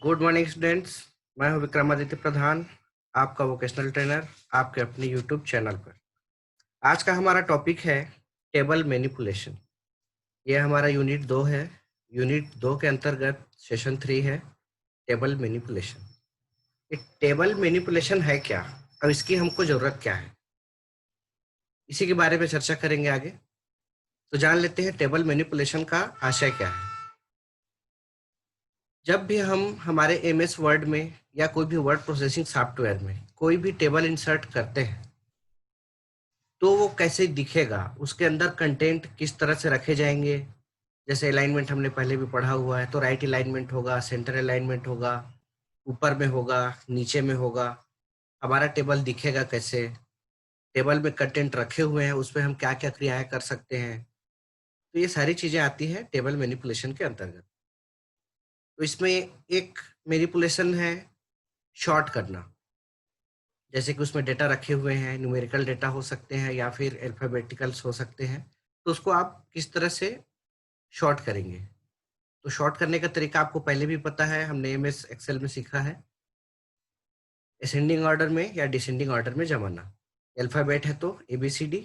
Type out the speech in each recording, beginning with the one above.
Good morning students. मैं हूं विक्रमादित्य प्रधान, आपका वोकेशनल ट्रेनर, आपके अपने यूट्यूब चैनल पर। आज का हमारा टॉपिक है टेबल मैनिपुलेशन। ये हमारा यूनिट 2 है। यूनिट 2 के अंतर्गत सेशन 3 है टेबल मैनिपुलेशन। ये टेबल मैनिपुलेशन है क्या, अब इसकी हमको ज़रूरत क्या है, इसी के बारे में चर्चा करेंगे आगे। तो जान लेते हैं टेबल मैनिपुलेशन का आशय क्या है। जब भी हम हमारे एमएस वर्ड में या कोई भी वर्ड प्रोसेसिंग सॉफ्टवेयर में कोई भी टेबल इंसर्ट करते हैं तो वो कैसे दिखेगा, उसके अंदर कंटेंट किस तरह से रखे जाएंगे। जैसे अलाइनमेंट हमने पहले भी पढ़ा हुआ है, तो राइट अलाइनमेंट होगा, सेंटर अलाइनमेंट होगा, ऊपर में होगा, नीचे में होगा। हमारा टेबल दिखेगा कैसे, टेबल में कंटेंट रखे हुए हैं उसमें हम क्या क्या क्रियाएं कर सकते हैं। तो ये सारी चीज़ें आती हैं टेबल मैनिपुलेशन के अंतर्गत। तो इसमें एक मैनिपुलेशन है शॉर्ट करना। जैसे कि उसमें डेटा रखे हुए हैं, न्यूमेरिकल डेटा हो सकते हैं या फिर अल्फ़ाबेटिकल्स हो सकते हैं, तो उसको आप किस तरह से शॉर्ट करेंगे। तो शॉर्ट करने का तरीका आपको पहले भी पता है, हमने एमएस एक्सेल में सीखा है। असेंडिंग ऑर्डर में या डिसेंडिंग ऑर्डर में जमाना। अल्फ़ाबेट है तो ABCD,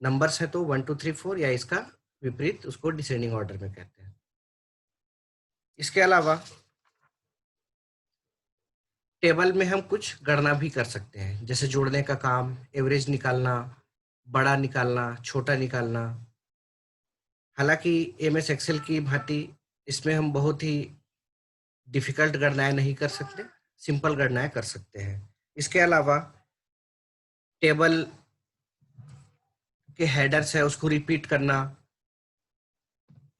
नंबर्स है तो 1 2 3 4, या इसका विपरीत उसको डिसेंडिंग ऑर्डर में कहते हैं। इसके अलावा टेबल में हम कुछ गणना भी कर सकते हैं, जैसे जोड़ने का काम, एवरेज निकालना, बड़ा निकालना, छोटा निकालना। हालांकि एमएस एक्सेल की भांति इसमें हम बहुत ही डिफिकल्ट गणनाएं नहीं कर सकते, सिंपल गणनाएं कर सकते हैं। इसके अलावा टेबल के हेडर्स है उसको रिपीट करना,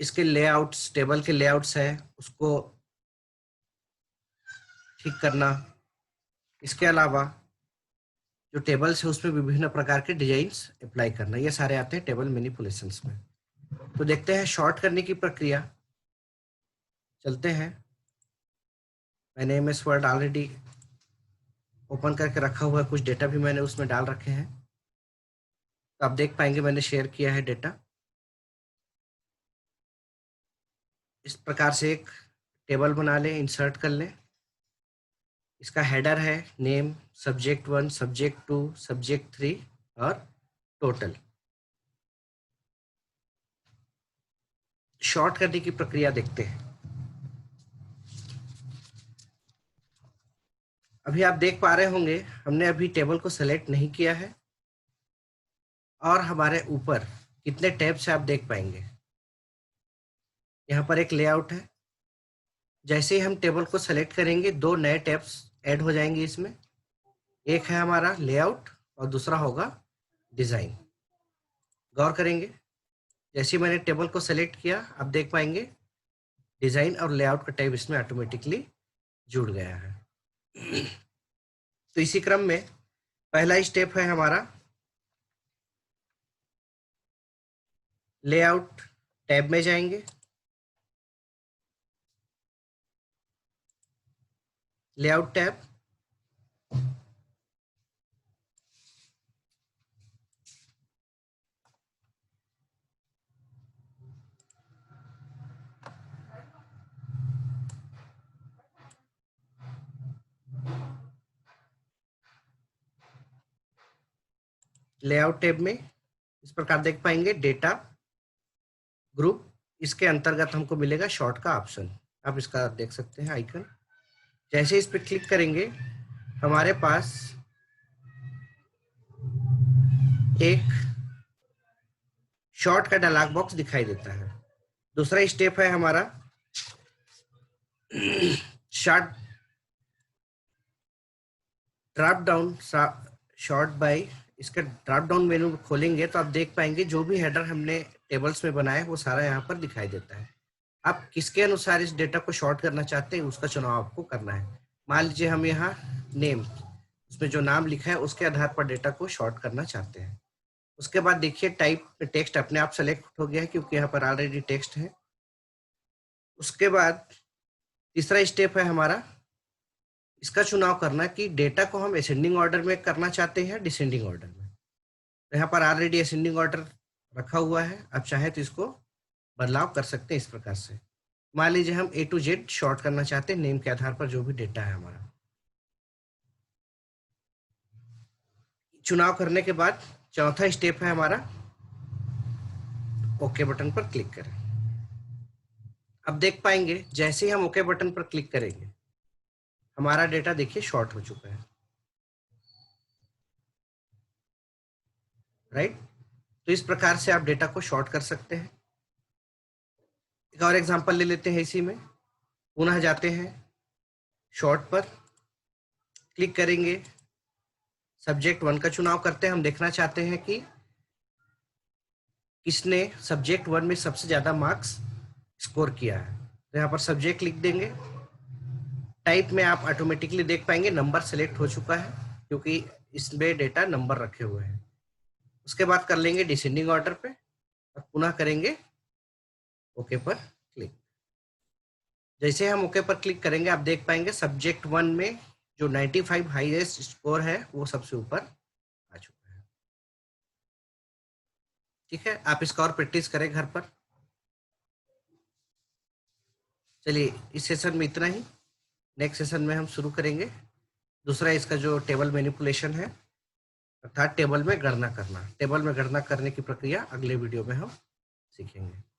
इसके लेआउट्स, टेबल के लेआउट्स है उसको ठीक करना। इसके अलावा जो टेबल्स है उसमें विभिन्न प्रकार के डिजाइन्स अप्लाई करना, ये सारे आते हैं टेबल मैनिपुलेशंस में। तो देखते हैं शॉर्ट करने की प्रक्रिया। चलते हैं। मैंने एमएस वर्ड ऑलरेडी ओपन करके रखा हुआ है, कुछ डेटा भी मैंने उसमें डाल रखे हैं। तो आप देख पाएंगे मैंने शेयर किया है डेटा। इस प्रकार से एक टेबल बना लें, इंसर्ट कर लें। इसका हेडर है नेम, सब्जेक्ट 1, सब्जेक्ट 2, सब्जेक्ट 3 और टोटल। शॉर्ट करने की प्रक्रिया देखते हैं। अभी आप देख पा रहे होंगे हमने अभी टेबल को सेलेक्ट नहीं किया है, और हमारे ऊपर कितने टैब्स है आप देख पाएंगे। यहाँ पर एक लेआउट है। जैसे ही हम टेबल को सेलेक्ट करेंगे दो नए टैब्स ऐड हो जाएंगे इसमें। एक है हमारा लेआउट और दूसरा होगा डिज़ाइन। गौर करेंगे, जैसे ही मैंने टेबल को सेलेक्ट किया आप देख पाएंगे डिज़ाइन और लेआउट का टैब इसमें ऑटोमेटिकली जुड़ गया है। तो इसी क्रम में पहला स्टेप है हमारा लेआउट टैब में जाएंगे। लेआउट टैब, लेआउट टैब में इस प्रकार देख पाएंगे डेटा ग्रुप, इसके अंतर्गत हमको मिलेगा शॉर्ट का ऑप्शन। आप इसका देख सकते हैं आइकन। जैसे इस पर क्लिक करेंगे हमारे पास एक शॉर्ट का डायलॉग बॉक्स दिखाई देता है। दूसरा स्टेप है हमारा sort drop down sort by. इसका ड्रॉप डाउन मेनू खोलेंगे तो आप देख पाएंगे जो भी हेडर हमने टेबल्स में बनाया वो सारा यहाँ पर दिखाई देता है। आप किसके अनुसार इस डेटा को शॉर्ट करना चाहते हैं उसका चुनाव आपको करना है। मान लीजिए हम यहाँ नेम, उसमें जो नाम लिखा है उसके आधार पर डेटा को शॉर्ट करना चाहते हैं। उसके बाद देखिए टाइप टेक्स्ट अपने आप सेलेक्ट हो गया है क्योंकि यहाँ पर ऑलरेडी टेक्स्ट है। उसके बाद तीसरा स्टेप है हमारा इसका चुनाव करना कि डेटा को हम असेंडिंग ऑर्डर में करना चाहते हैं डिसेंडिंग ऑर्डर में। तो यहाँ पर ऑलरेडी असेंडिंग ऑर्डर रखा हुआ है, आप चाहे तो इसको बदलाव कर सकते हैं इस प्रकार से। मान लीजिए हम A to Z शॉर्ट करना चाहते हैं नेम के आधार पर जो भी डेटा है हमारा। चुनाव करने के बाद चौथा स्टेप है हमारा ओके बटन पर क्लिक करें। अब देख पाएंगे जैसे ही हम ओके बटन पर क्लिक करेंगे हमारा डेटा देखिए शॉर्ट हो चुका है, राइट। तो इस प्रकार से आप डेटा को शॉर्ट कर सकते हैं। एक और एग्जांपल ले लेते हैं इसी में। पुनः जाते हैं शॉर्ट पर, क्लिक करेंगे, सब्जेक्ट 1 का चुनाव करते हैं। हम देखना चाहते हैं कि किसने सब्जेक्ट 1 में सबसे ज्यादा मार्क्स स्कोर किया है। तो यहाँ पर सब्जेक्ट लिख देंगे। टाइप में आप ऑटोमेटिकली देख पाएंगे नंबर सेलेक्ट हो चुका है क्योंकि इसमें डेटा नंबर रखे हुए हैं। उसके बाद कर लेंगे डिसेंडिंग ऑर्डर पे और पुनः करेंगे ओके पर क्लिक। जैसे हम ओके पर क्लिक करेंगे आप देख पाएंगे सब्जेक्ट 1 में जो 95 हाईएस्ट स्कोर है वो सबसे ऊपर आ चुका है। ठीक है, आप इसका और प्रैक्टिस करें घर पर। चलिए इस सेशन में इतना ही। नेक्स्ट सेशन में हम शुरू करेंगे दूसरा इसका जो टेबल मैनिपुलेशन है, अर्थात टेबल में गणना करना। टेबल में गणना करने की प्रक्रिया अगले वीडियो में हम सीखेंगे।